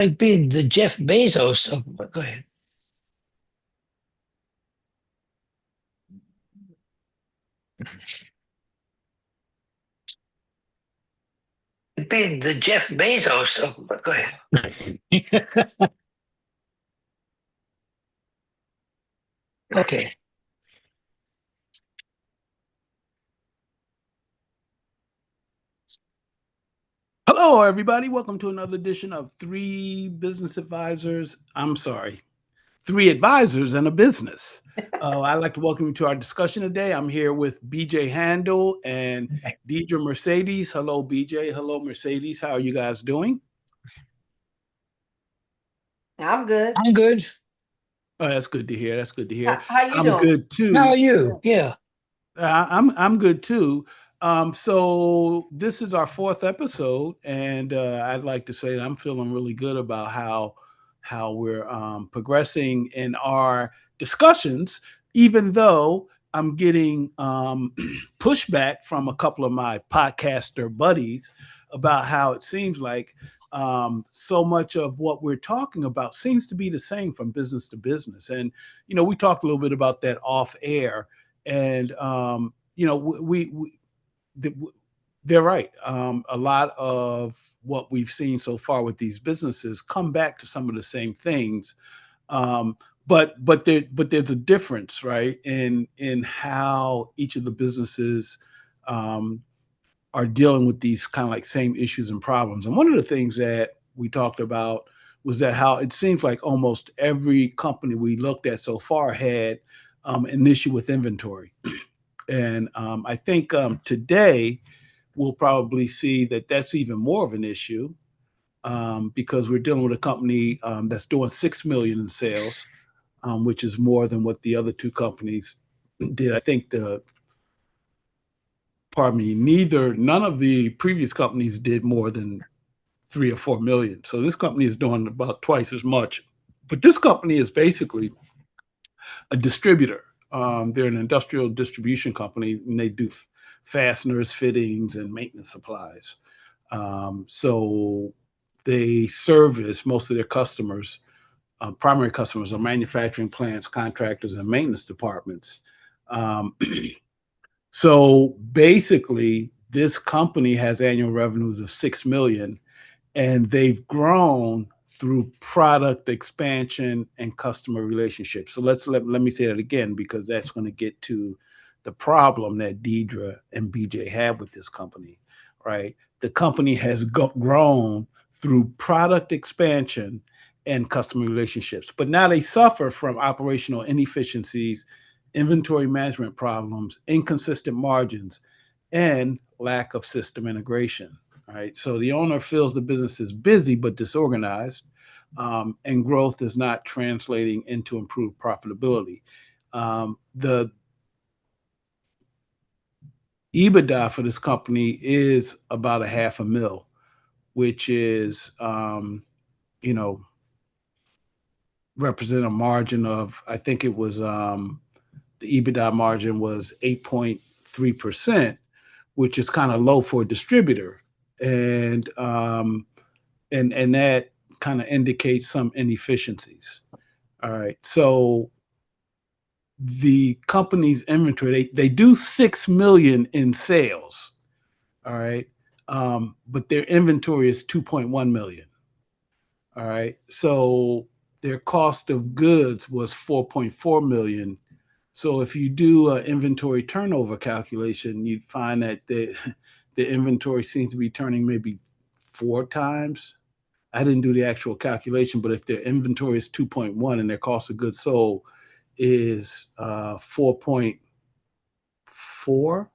Like being the Jeff Bezos of, go ahead. Like being the Jeff Bezos of, go ahead. Okay. Hello, everybody. Welcome to another edition of Three Business Advisors. I'm sorry, Three Advisors and a Business. I'd like to welcome you to our discussion today. I'm here with BJ Handel and Deidre Mercedes. Hello, BJ. Hello, Mercedes. How are you guys doing? I'm good. I'm good. Oh, that's good to hear. That's good to hear. How you I'm doing? good How too. are you? Yeah. I'm good too. So this is our fourth episode, and I'd like to say that I'm feeling really good about how we're progressing in our discussions, even though I'm getting pushback from a couple of my podcaster buddies about how it seems like so much of what we're talking about seems to be the same from business to business. And we talked a little bit about that off air, and they're right. A lot of what we've seen so far with these businesses come back to some of the same things, um, but there's a difference, right, in how each of the businesses um, are dealing with these kind of like same issues and problems. And one of the things that we talked about was that how it seems like almost every company we looked at so far had an issue with inventory. And I think today we'll probably see that that's even more of an issue because we're dealing with a company that's doing 6 million in sales, which is more than what the other two companies did. I think pardon me, none of the previous companies did more than 3 or 4 million. So this company is doing about twice as much. But this company is basically a distributor. They're an industrial distribution company, and they do fasteners, fittings, and maintenance supplies. So they service most of their customers. Primary customers are manufacturing plants, contractors, and maintenance departments. Um, so basically, this company has annual revenues of 6 million, and they've grown through product expansion and customer relationships. So let me say that again because that's going to get to the problem that Deidre and BJ have with this company, right? The company has grown through product expansion and customer relationships, but now they suffer from operational inefficiencies, inventory management problems, inconsistent margins, and lack of system integration. Right. So the owner feels the business is busy but disorganized, and growth is not translating into improved profitability. The EBITDA for this company is about a half a mil, which is, you know, represent a margin of, I think it was, the EBITDA margin was 8.3%, which is kind of low for a distributor. And that kind of indicates some inefficiencies. All right. So the company's inventory, they do 6 million in sales. All right. But their inventory is 2.1 million. All right. So their cost of goods was 4.4 million. So if you do an inventory turnover calculation, you'd find that the inventory seems to be turning maybe 4 times. I didn't do the actual calculation, but if their inventory is 2.1 and their cost of goods sold is 4.4,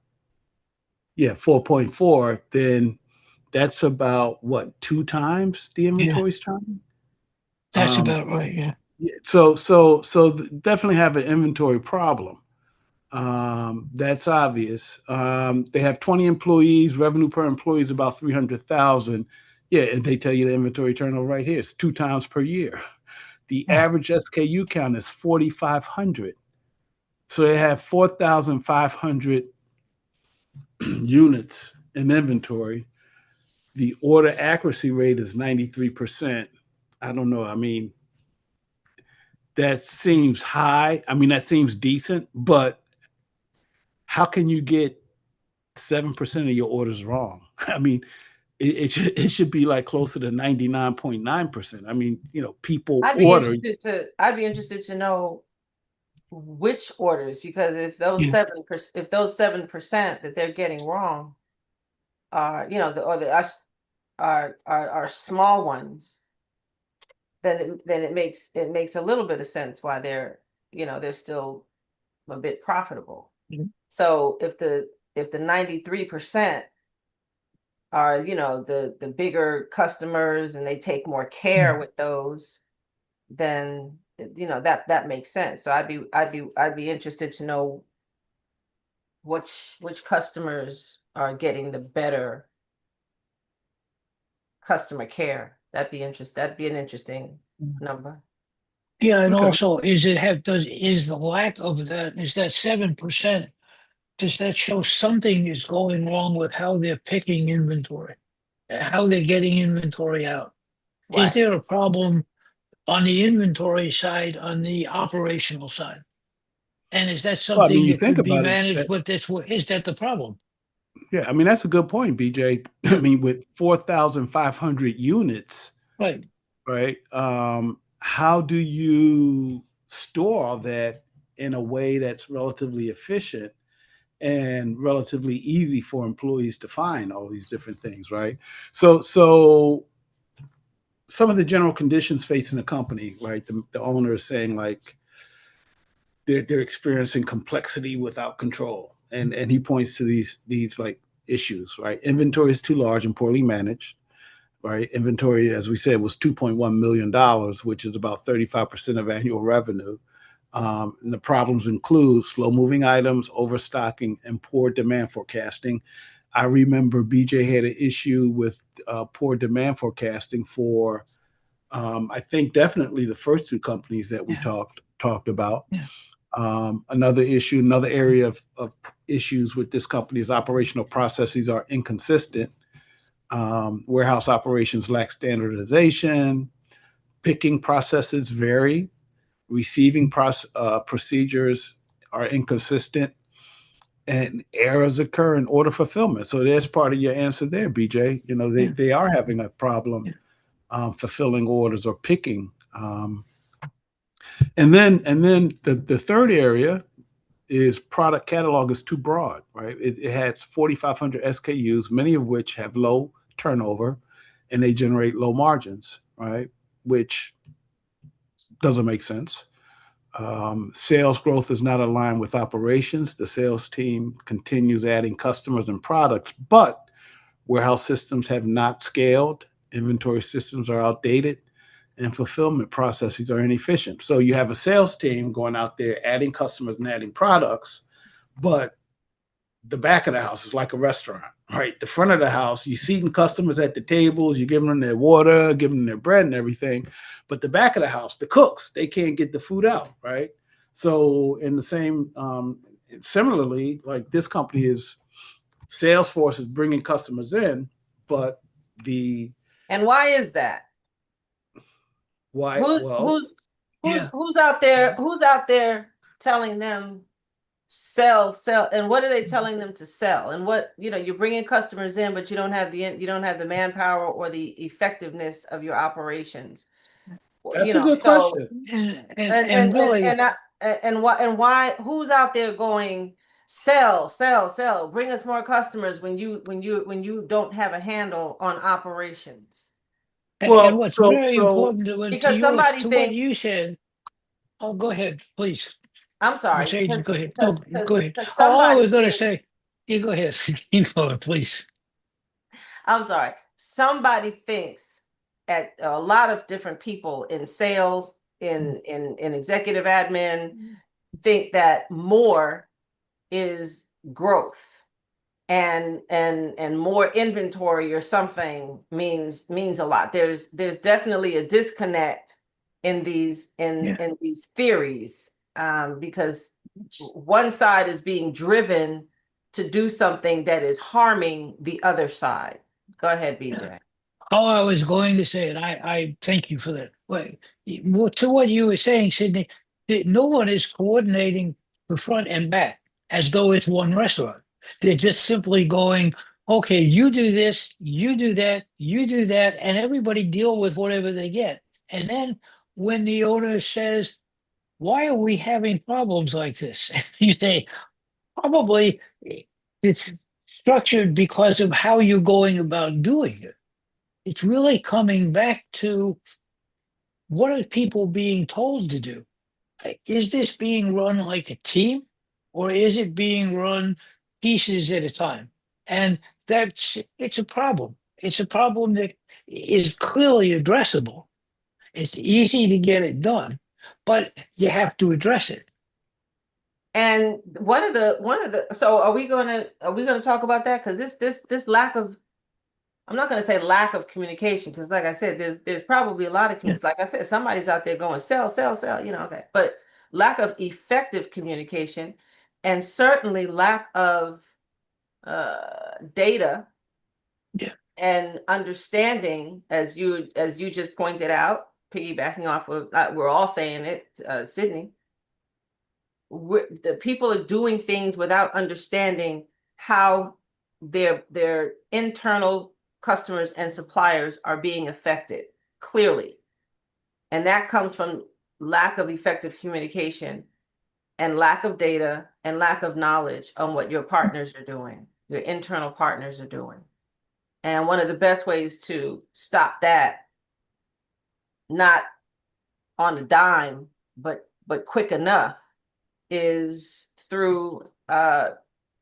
yeah, 4.4, then that's about what, 2 times the Yeah. inventory's turning. That's Um, about right. Yeah. yeah, so definitely have an inventory problem. That's obvious. They have 20 employees. Revenue per employee is about 300,000. Yeah, and they tell you the inventory turnover right here. It's 2 times per year. The Oh, average SKU count is 4,500. So they have 4,500 units in inventory. The order accuracy rate is 93%. I don't know. I mean, that seems high. I mean, that seems decent, but how can you get 7% of your orders wrong? I mean, it should be like closer to 99.9%. I mean, people order. I'd be interested to know which orders, because if those Yes. 7% that they're getting wrong are, are small ones, then it makes a little bit of sense why they're still a bit profitable. Mhm. So if the 93% are, the bigger customers and they take more care with those, then that makes sense. So I'd be interested to know which customers are getting the better customer care. That'd be an interesting number. Yeah, and Okay. also, is the lack of that, is that 7%, does that show something is going wrong with how they're picking inventory? How they're getting inventory out? Is Right. there a problem on the inventory side, on the operational side? And is that Well, I mean, something you that think could be about it. managed with this? Is that the problem? Yeah, I mean, that's a good point, BJ. I mean, with 4,500 units, Right. right? How do you store all that in a way that's relatively efficient and relatively easy for employees to find all these different things, right? So some of the general conditions facing the company, right? The owner is saying like they're experiencing complexity without control, and he points to these like issues, right? Inventory is too large and poorly managed, right? Inventory, as we said, was $2.1 million, which is about 35% of annual revenue. And the problems include slow moving items, overstocking, and poor demand forecasting. I remember BJ had an issue with poor demand forecasting for, I think, definitely the first two companies that we Yeah. talked about. Yeah. Another issue, another area of issues with this company is operational processes are inconsistent. Warehouse operations lack standardization. Picking processes vary. Receiving procedures are inconsistent, and errors occur in order fulfillment. So there's part of your answer there, BJ. Yeah. They are having a problem Yeah. fulfilling orders or picking. And then the third area is product catalog is too broad, right? It has 4,500 SKUs, many of which have low turnover, and they generate low margins, right? Which doesn't make sense. Sales growth is not aligned with operations. The sales team continues adding customers and products, but warehouse systems have not scaled. Inventory systems are outdated, and fulfillment processes are inefficient. So you have a sales team going out there adding customers and adding products, but the back of the house is like a restaurant, right? The front of the house, you're seating customers at the tables, you're giving them their water, giving them their bread and everything. But the back of the house, the cooks, they can't get the food out, right? So in the same, similarly, like this company is, Salesforce is bringing customers in, but And why is that? why? Who's Well, who's Yeah. who's out there? Who's out there telling them sell, and what are they telling them to sell? And what, you're bringing customers in, but you don't have the manpower or the effectiveness of your operations. that's a good So question. And really, why, who's out there going sell, bring us more customers when you don't have a handle on operations? and Well, what's so very so important Because somebody to what thinks, you said. Oh, go ahead, please. I'm sorry, Mercedes, because go ahead. No, go ahead. All I somebody was going to thinks, say, you go ahead. Keep going, please. I'm sorry, somebody thinks, at a lot of different people in sales, in executive admin, think that more is growth, and more inventory or something means a lot. There's definitely a disconnect in these theories, because one side is being driven to do something that is harming the other side. Go ahead, BJ. All I was going to say, and I thank you for that. Wait, to what you were saying, Sydney, that no one is coordinating the front and back as though it's one restaurant. They're just simply going, okay, you do this, you do that, you do that, and everybody deal with whatever they get. And then when the owner says, why are we having problems like this? You say, probably it's structured because of how you're going about doing it. It's really coming back to what are people being told to do? Is this being run like a team or is it being run pieces at a time? And it's a problem. It's a problem that is clearly addressable. It's easy to get it done, but you have to address it. And so are we gonna talk about that? Because this lack of, I'm not gonna say lack of communication, because like I said, there's probably a lot of communication. Like I said, somebody's out there going sell, sell, sell, okay. But lack of effective communication, and certainly lack of data Yeah. and understanding, as you just pointed out, piggybacking off of we're all saying it, Sydney. The people are doing things without understanding how their internal customers and suppliers are being affected clearly, and that comes from lack of effective communication and lack of data and lack of knowledge on what your partners are doing, your internal partners are doing. And one of the best ways to stop that, not on a dime, but quick enough, is through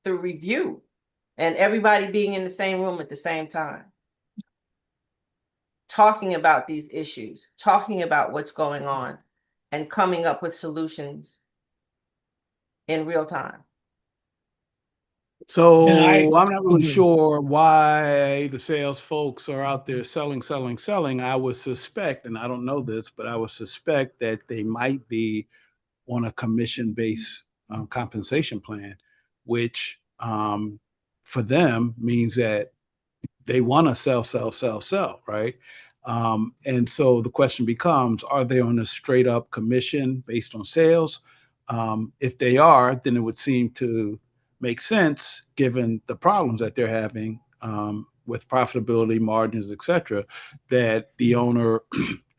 review and everybody being in the same room at the same time, talking about these issues, talking about what's going on, and coming up with solutions in real time. So And I I'm not really agree. sure why the sales folks are out there selling, selling, selling. I would suspect, and I don't know this, but I would suspect that they might be on a commission-based compensation plan, which for them means that they want to sell, sell, sell, sell, right? And so the question becomes, are they on a straight up commission based on sales? If they are, then it would seem to make sense given the problems that they're having with profitability, margins, et cetera, that the owner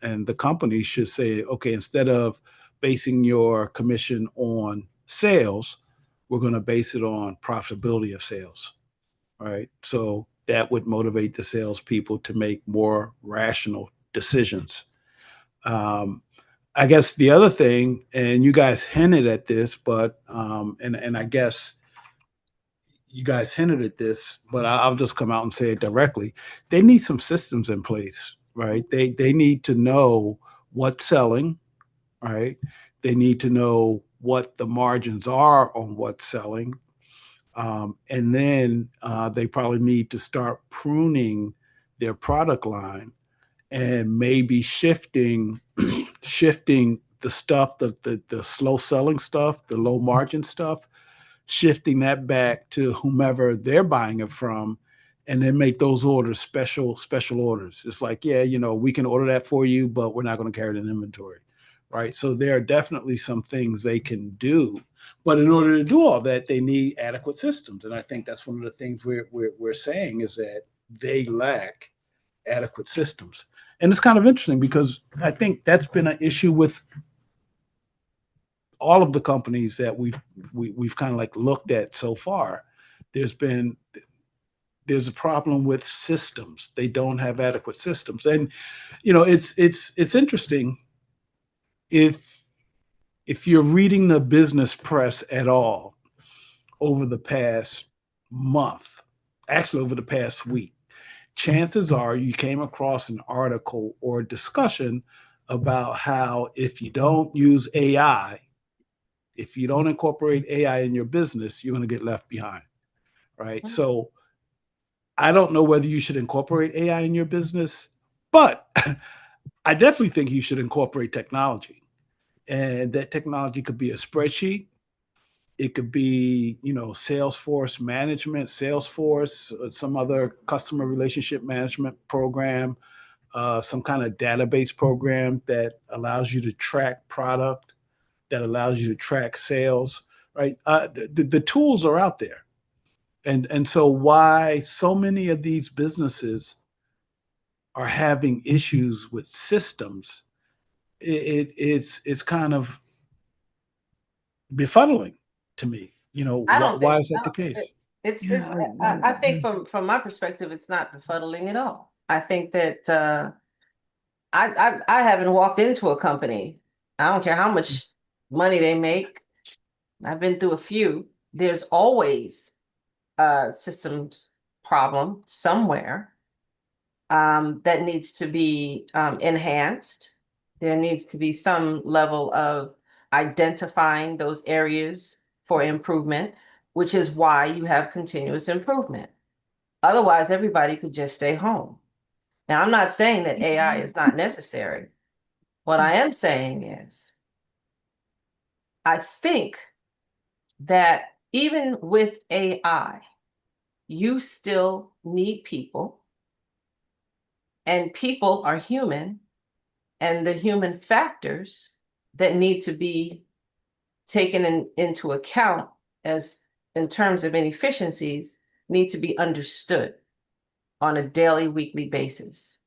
and the company should say, okay, instead of basing your commission on sales, we're going to base it on profitability of sales, right? So that would motivate the salespeople to make more rational decisions. I guess the other thing, and you guys hinted at this, but and I guess you guys hinted at this, but I'll just come out and say it directly. They need some systems in place, right? They need to know what's selling, right? They need to know what the margins are on what's selling. And then they probably need to start pruning their product line and maybe shifting shifting the stuff, the slow selling stuff, the low margin stuff, shifting that back to whomever they're buying it from, and then make those orders special orders. It's like, yeah, we can order that for you, but we're not going to carry it in inventory, right? So there are definitely some things they can do, but in order to do all that, they need adequate systems. And I think that's one of the things we're saying is that they lack adequate systems. And it's kind of interesting because I think that's been an issue with all of the companies that we've kind of like looked at so far. There's a problem with systems. They don't have adequate systems. And it's interesting if you're reading the business press at all over the past month, actually over the past week, chances are you came across an article or a discussion about how if you don't use AI, if you don't incorporate AI in your business, you're going to get left behind, right? Mhm. So I don't know whether you should incorporate AI in your business, but I definitely think you should incorporate technology. And that technology could be a spreadsheet. It could be, Salesforce management, Salesforce, some other customer relationship management program, some kind of database program that allows you to track product, that allows you to track sales, right? The tools are out there. And so why so many of these businesses are having issues with systems, it's kind of befuddling to me. I don't Why think is that the so. case? It's I think from my perspective, it's not befuddling at all. I think that I haven't walked into a company. I don't care how much money they make. I've been through a few. There's always a systems problem somewhere that needs to be enhanced. There needs to be some level of identifying those areas for improvement, which is why you have continuous improvement. Otherwise, everybody could just stay home. Now, I'm not saying that AI is not necessary. What I am saying is, I think that even with AI, you still need people, and people are human, and the human factors that need to be taken into account as in terms of inefficiencies need to be understood on a daily, weekly basis.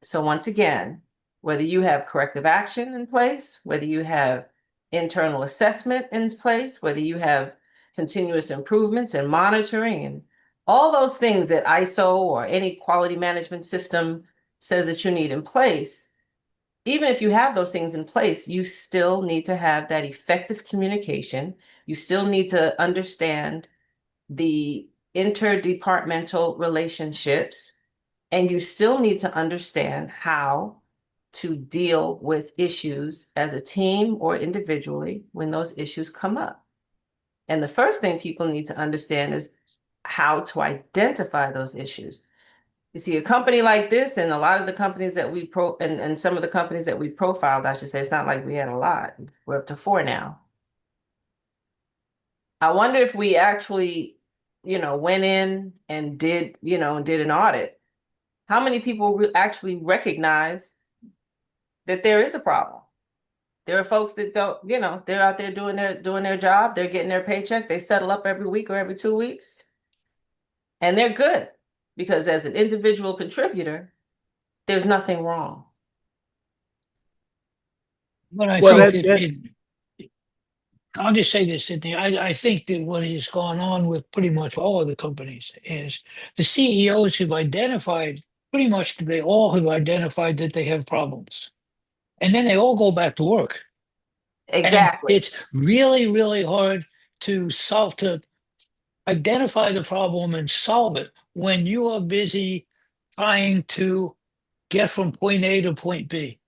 So once again, whether you have corrective action in place, whether you have internal assessment in place, whether you have continuous improvements and monitoring and all those things that ISO or any quality management system says that you need in place, even if you have those things in place, you still need to have that effective communication. You still need to understand the interdepartmental relationships, and you still need to understand how to deal with issues as a team or individually when those issues come up. And the first thing people need to understand is how to identify those issues. You see, a company like this, and a lot of the companies that we and some of the companies that we profiled, I should say, it's not like we had a lot. We're up to 4 now. I wonder if we actually, went in and did an audit. How many people actually recognize that there is a problem? There are folks that don't, they're out there doing their job, they're getting their paycheck, they settle up every week or every 2 weeks, and they're good because as an individual contributor, there's nothing wrong. But I Well, think that I'll just say this, Sydney. I think that what has gone on with pretty much all of the companies is the CEOs have identified, pretty much they all have identified that they have problems. And then they all go back to work. Exactly. And it's really, really hard to identify the problem and solve it when you are busy trying to get from point A to point B.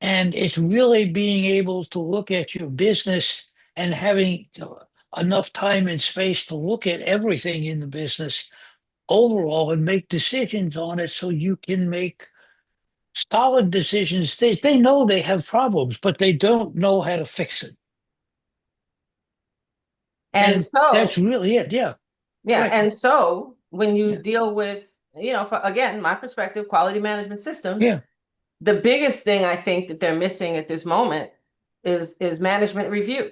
And it's really being able to look at your business and having enough time and space to look at everything in the business overall and make decisions on it so you can make solid decisions. They know they have problems, but they don't know how to fix it. And so, that's really it. Yeah. yeah. Right. And so when you Yeah. deal with, again, my perspective, quality management systems, Yeah. the biggest thing I think that they're missing at this moment is management review,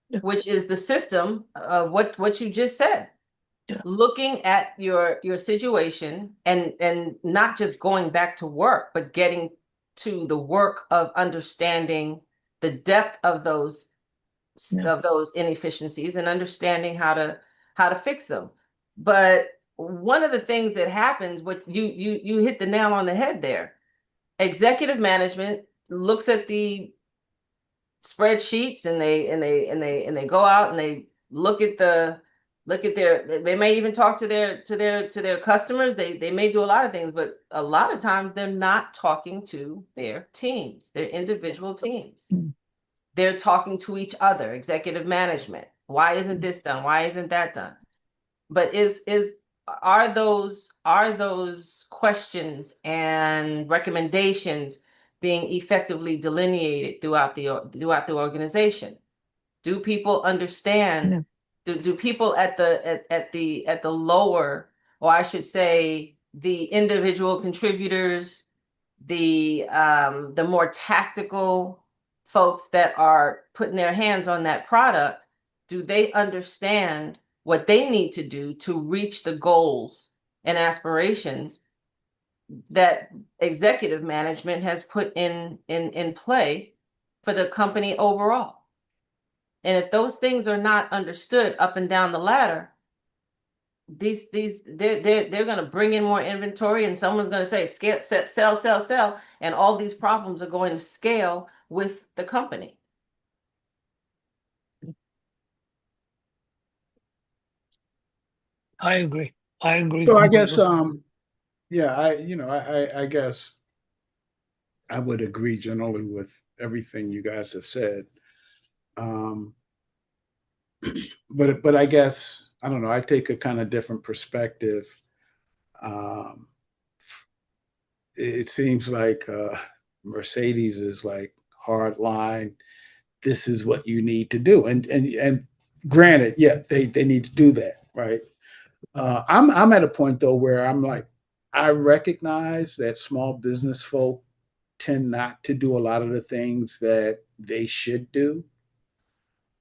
Yeah. which is the system of what you just said. Yeah. Looking at your situation and not just going back to work, but getting to the work of understanding the depth of those Yeah. inefficiencies and understanding how to fix them. But one of the things that happens, what you hit the nail on the head there. Executive management looks at the spreadsheets and they go out and they look at they may even talk to their customers. They may do a lot of things, but a lot of times they're not talking to their teams, their individual teams. Mm. They're talking to each other, executive management. Why isn't this done? Why isn't that done? But are those questions and recommendations being effectively delineated throughout the organization? Do people understand? Do people at the lower, or I should say, the individual contributors, the more tactical folks that are putting their hands on that product, do they understand what they need to do to reach the goals and aspirations that executive management has put in play for the company overall? And if those things are not understood up and down the ladder, they're going to bring in more inventory, and someone's going to say scale, sell, and all these problems are going to scale with the company. I agree. I agree So I guess, completely. yeah, I guess I would agree generally with everything you guys have said. Um, but I guess I don't know. I take a kind of different perspective. Um, it seems like Mercedes is like hard line. This is what you need to do, and granted, yeah, they need to do that, right? I'm at a point though where I'm like, I recognize that small business folk tend not to do a lot of the things that they should do.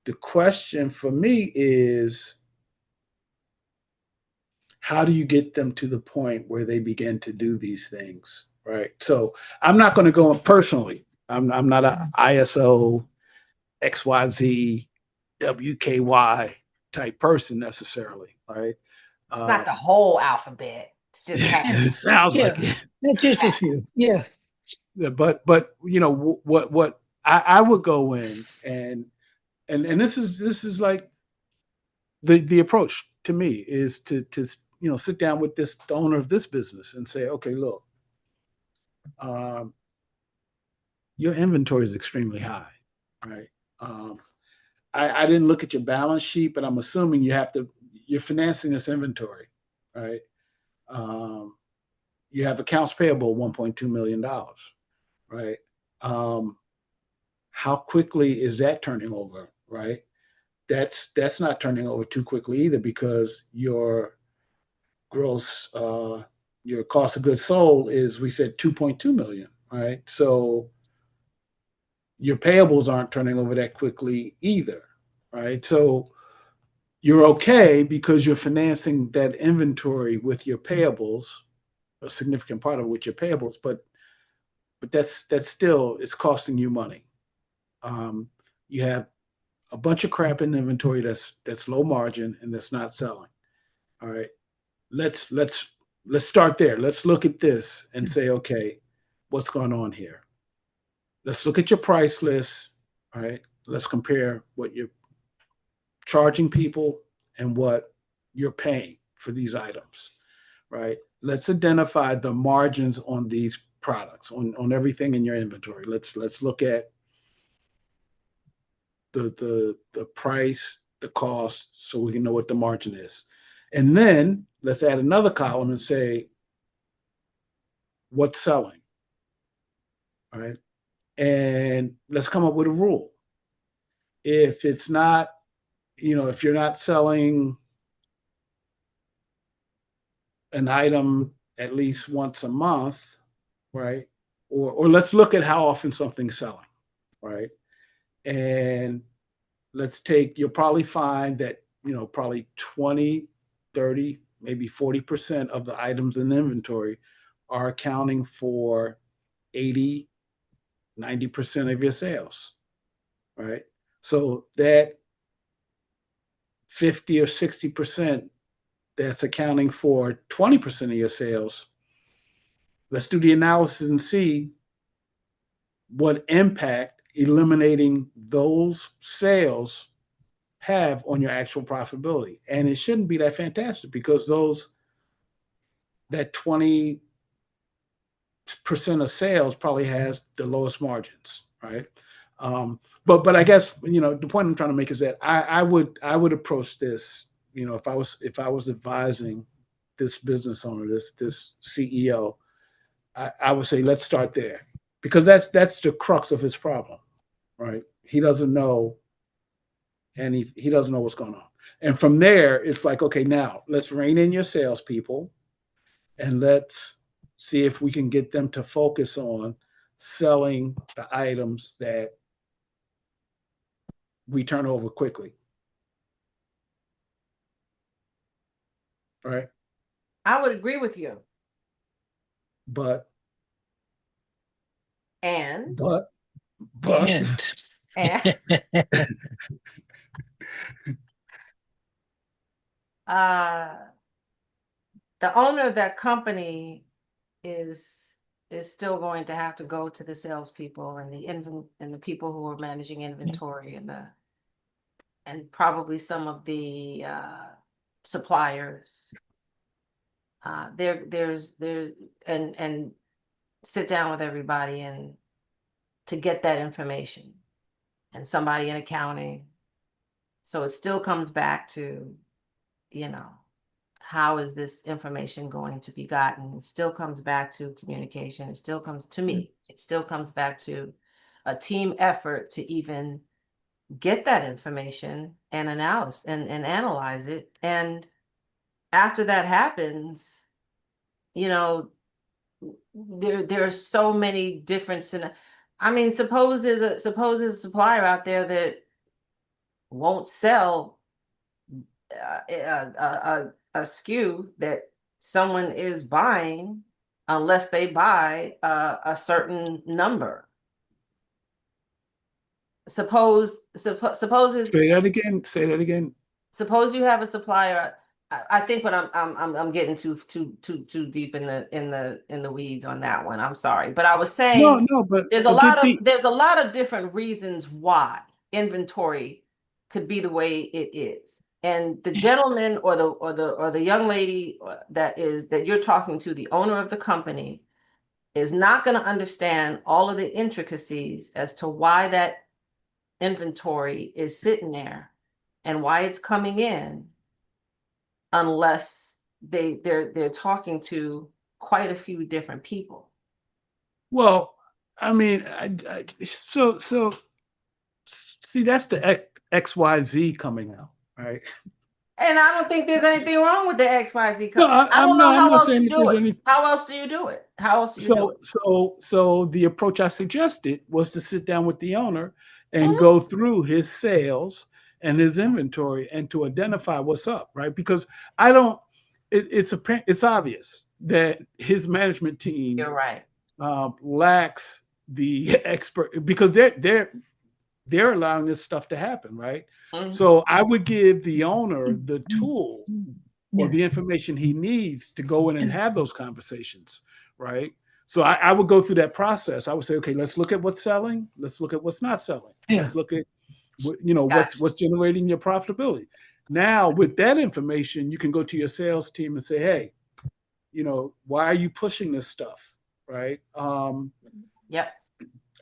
The question for me is, how do you get them to the point where they begin to do these things, right? So I'm not going to go in personally. I'm not a ISO XYZ WKY type person necessarily, right? It's not the whole alphabet. It's just half. It sounds Yeah, like it. not just a few. Yeah. Yeah, but you know what I would go in and this is like the approach to me is to sit down with the owner of this business and say, okay, look, um, your inventory is extremely high, right? Um, I didn't look at your balance sheet, but I'm assuming you're financing this inventory, right? Um, you have accounts payable $1.2 million, right? Um, how quickly is that turning over, right? That's not turning over too quickly either because gross your cost of goods sold is, we said, 2.2 million, right? So your payables aren't turning over that quickly either, right? So you're okay because you're financing that inventory with your payables, a significant part of it with your payables, but that's still, it's costing you money. You have a bunch of crap in the inventory that's low margin and that's not selling. All right. Let's start there. Let's look at this and say, okay, what's going on here? Let's look at your price list. All right. Let's compare what you're charging people and what you're paying for these items. Right. Let's identify the margins on these products, on everything in your inventory. Let's look at the price, the cost, so we can know what the margin is. And then let's add another column and say, what's selling? All right. And let's come up with a rule. If it's not, if you're not selling an item at least once a month, right? Or let's look at how often something's selling, right? And you'll probably find that, probably 20, 30, maybe 40% of the items in the inventory are accounting for 80, 90% of your sales, right? So that 50 or 60% that's accounting for 20% of your sales, let's do the analysis and see what impact eliminating those sales have on your actual profitability. And it shouldn't be that fantastic because that 20% of sales probably has the lowest margins, right? But I guess the point I'm trying to make is that I would approach this, if I was advising this business owner, this CEO, I would say let's start there because that's the crux of his problem, right? He doesn't know and he doesn't know what's going on. And from there, it's like, okay, now let's rein in your salespeople and let's see if we can get them to focus on selling the items that we turn over quickly. Right? I would agree with you. But And And and the owner of that company is still going to have to go to the salespeople and the people who are managing inventory and probably some of the suppliers. There's and sit down with everybody and to get that information, and somebody in accounting. So it still comes back to, how is this information going to be gotten? It still comes back to communication. It still comes to me. It still comes back to a team effort to even get that information and analyze it. And after that happens, there are so many different I mean, suppose there's a supplier out there that won't sell a SKU that someone is buying unless they buy a certain number. Suppose say that again. Say that again. Suppose you have a supplier. I think when I'm getting too deep in the weeds on that one. I'm sorry, but I was saying but there's a lot of different reasons why inventory could be the way it is. And the gentleman or the young lady that you're talking to, the owner of the company, is not going to understand all of the intricacies as to why that inventory is sitting there and why it's coming in, unless they're talking to quite a few different people. Well, I mean, so see, that's the XYZ coming out, right? And I don't think there's anything wrong with the XYZ. No, I don't know how else you do it. anything. How else do you do it? How else do you do it? So the approach I suggested was to sit down with the owner and go through his sales and his inventory and to identify what's up, right? Because it's obvious that his management team, You're right, lacks the expert, because they're allowing this stuff to happen, right? So I would give the owner the tool or the information he needs to go in and have those conversations, right? So I would go through that process. I would say, okay, let's look at what's selling. Let's look at what's not selling. Let's look at what's generating your profitability. Now, with that information, you can go to your sales team and say, hey, why are you pushing this stuff, right? Yep.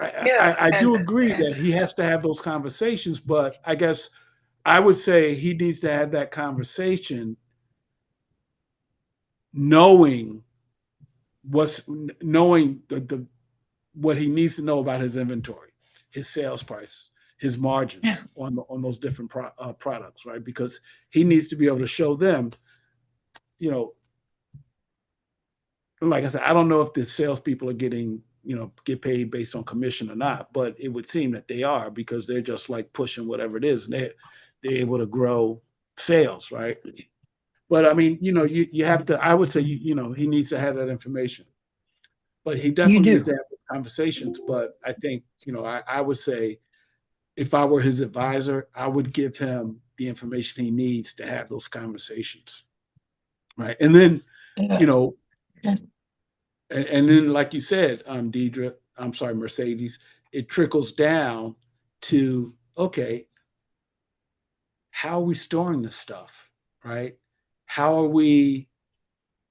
I do agree that he has to have those conversations, but I guess I would say he needs to have that conversation knowing what he needs to know about his inventory, his sales price, his margins on those different products, right? Because he needs to be able to show them, like I said, I don't know if the salespeople are get paid based on commission or not, but it would seem that they are, because they're just like pushing whatever it is, and they're able to grow sales, right? But I mean, you have to. I would say, he needs to have that information, but he definitely needs to have conversations. But I think, I would say, if I were his advisor, I would give him the information he needs to have those conversations, right? And then, and then, like you said, Deidre, I'm sorry, Mercedes, it trickles down to, okay, how are we storing this stuff, right? How are we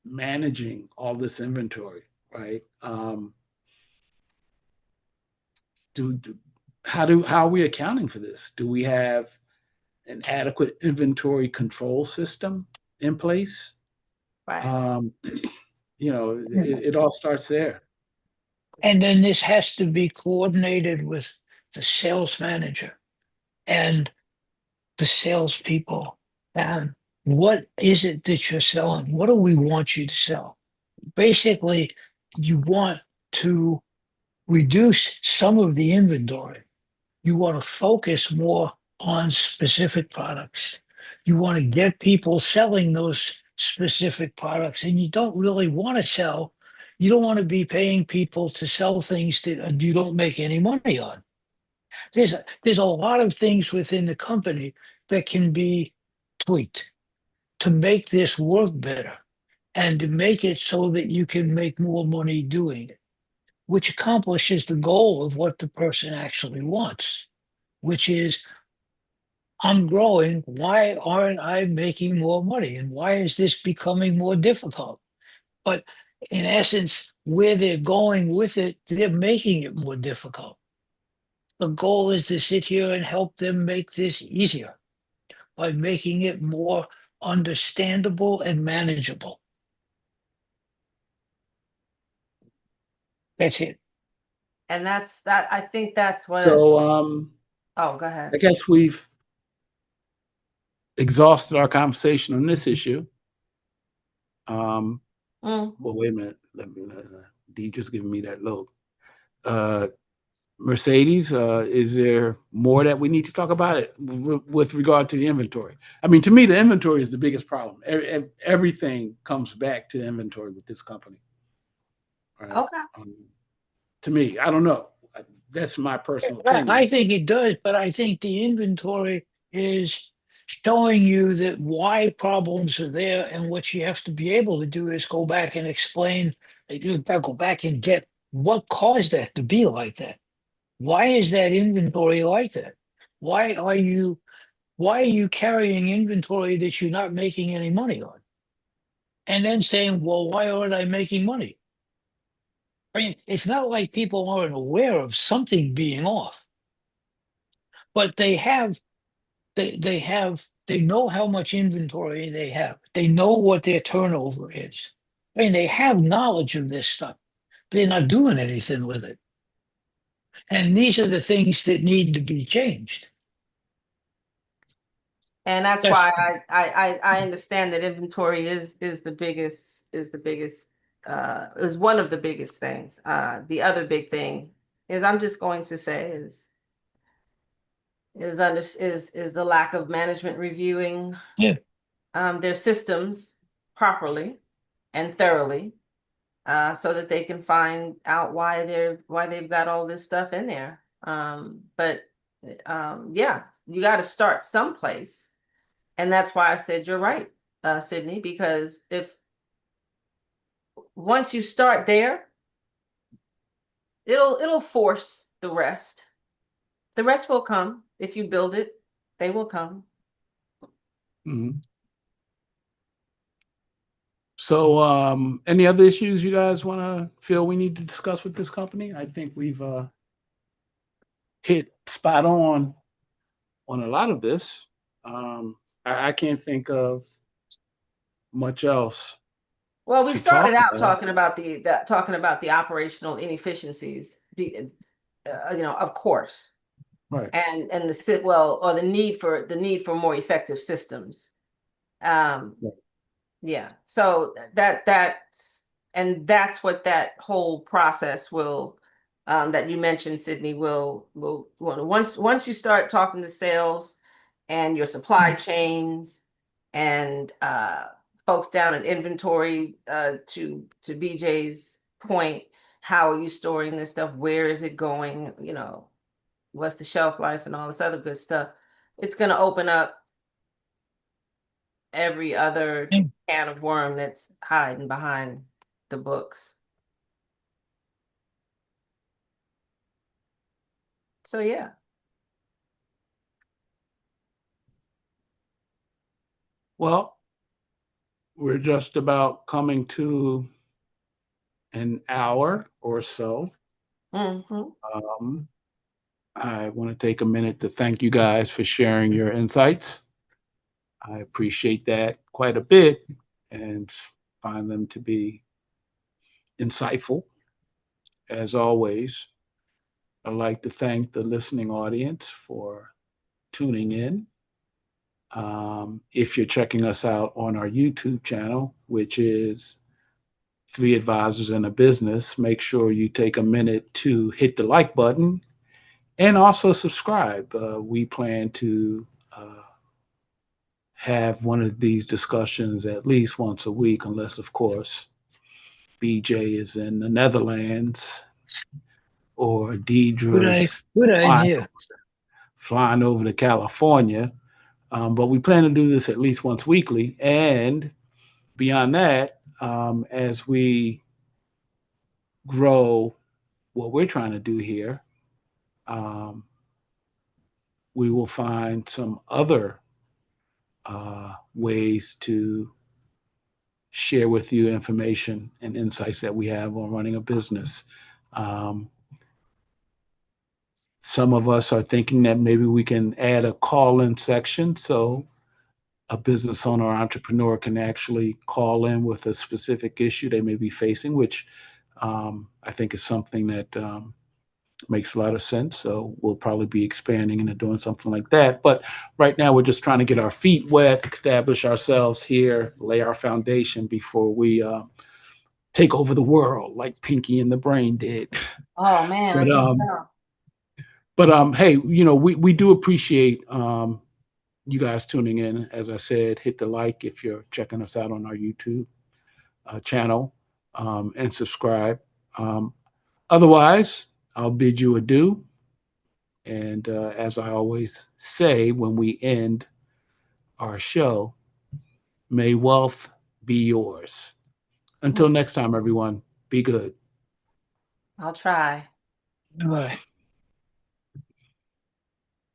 managing all this inventory, right? How are we accounting for this? Do we have an adequate inventory control system in place? Right. It all starts there. And then this has to be coordinated with the sales manager. And the salespeople and what is it that you're selling? What do we want you to sell? Basically, you want to reduce some of the inventory. You want to focus more on specific products. You want to get people selling those specific products, and you don't really want to sell. You don't want to be paying people to sell things that you don't make any money on. There's a lot of things within the company that can be tweaked to make this work better and to make it so that you can make more money doing it, which accomplishes the goal of what the person actually wants, which is I'm growing. Why aren't I making more money? And why is this becoming more difficult? But in essence, where they're going with it, they're making it more difficult. The goal is to sit here and help them make this easier by making it more understandable and manageable. That's it. And that's that. I think that's one of. So Oh, go ahead. I guess we've exhausted our conversation on this issue. Well, wait a minute. Let me. D just giving me that look. Mercedes, is there more that we need to talk about it with regard to the inventory? I mean, to me, the inventory is the biggest problem. Everything comes back to inventory with this company. Right? Okay. To me, I don't know. That's my personal opinion. I think it does, but I think the inventory is showing you that why problems are there, and what you have to be able to do is go back and explain. Go back and get what caused that to be like that. Why is that inventory like that? Why are you carrying inventory that you're not making any money on? And then saying, well, why aren't I making money? I mean, it's not like people aren't aware of something being off, but they know how much inventory they have. They know what their turnover is. I mean, they have knowledge of this stuff, but they're not doing anything with it. And these are the things that need to be changed. And that's why I understand that inventory is the biggest is one of the biggest things. The other big thing is, I'm just going to say, is the lack of management reviewing their systems properly and thoroughly, so that they can find out why they've got all this stuff in there. But yeah, you got to start someplace. And that's why I said you're right, Sydney, because if once you start there, it'll force the rest. The rest will come. If you build it, they will come. Mhm. So any other issues you guys feel we need to discuss with this company? I think we've hit spot on a lot of this. I can't think of much else. Well, we to started talk out about. talking about the operational inefficiencies, of course, Right. and the need for more effective systems. Right. Yeah. So that's what that whole process will, that you mentioned, Sydney, will once you start talking to sales and your supply chains and folks down in inventory, to BJ's point, how are you storing this stuff? Where is it going? What's the shelf life and all this other good stuff? It's going to open up every other can of worm that's hiding behind the books. So yeah. Well, we're just about coming to an hour or so. Mm-hmm. I want to take a minute to thank you guys for sharing your insights. I appreciate that quite a bit and find them to be insightful. As always, I'd like to thank the listening audience for tuning in. If you're checking us out on our YouTube channel, which is Three Advisors in a Business, make sure you take a minute to hit the like button and also subscribe. We plan to have one of these discussions at least once a week, unless, of course, BJ is in the Netherlands or Deidre's Good flying, idea. flying over to California. But we plan to do this at least once weekly. And beyond that, as we grow what we're trying to do here, we will find some other ways to share with you information and insights that we have on running a business. Some of us are thinking that maybe we can add a call-in section so a business owner or entrepreneur can actually call in with a specific issue they may be facing, which I think is something that makes a lot of sense. So we'll probably be expanding into doing something like that. But right now, we're just trying to get our feet wet, establish ourselves here, lay our foundation before we take over the world like Pinky and the Brain did. Oh man, I But can tell. hey, we do appreciate you guys tuning in. As I said, hit the like if you're checking us out on our YouTube channel, and subscribe. Otherwise, I'll bid you adieu. And as I always say when we end our show, may wealth be yours. Until next time, everyone, be good. I'll try. Bye.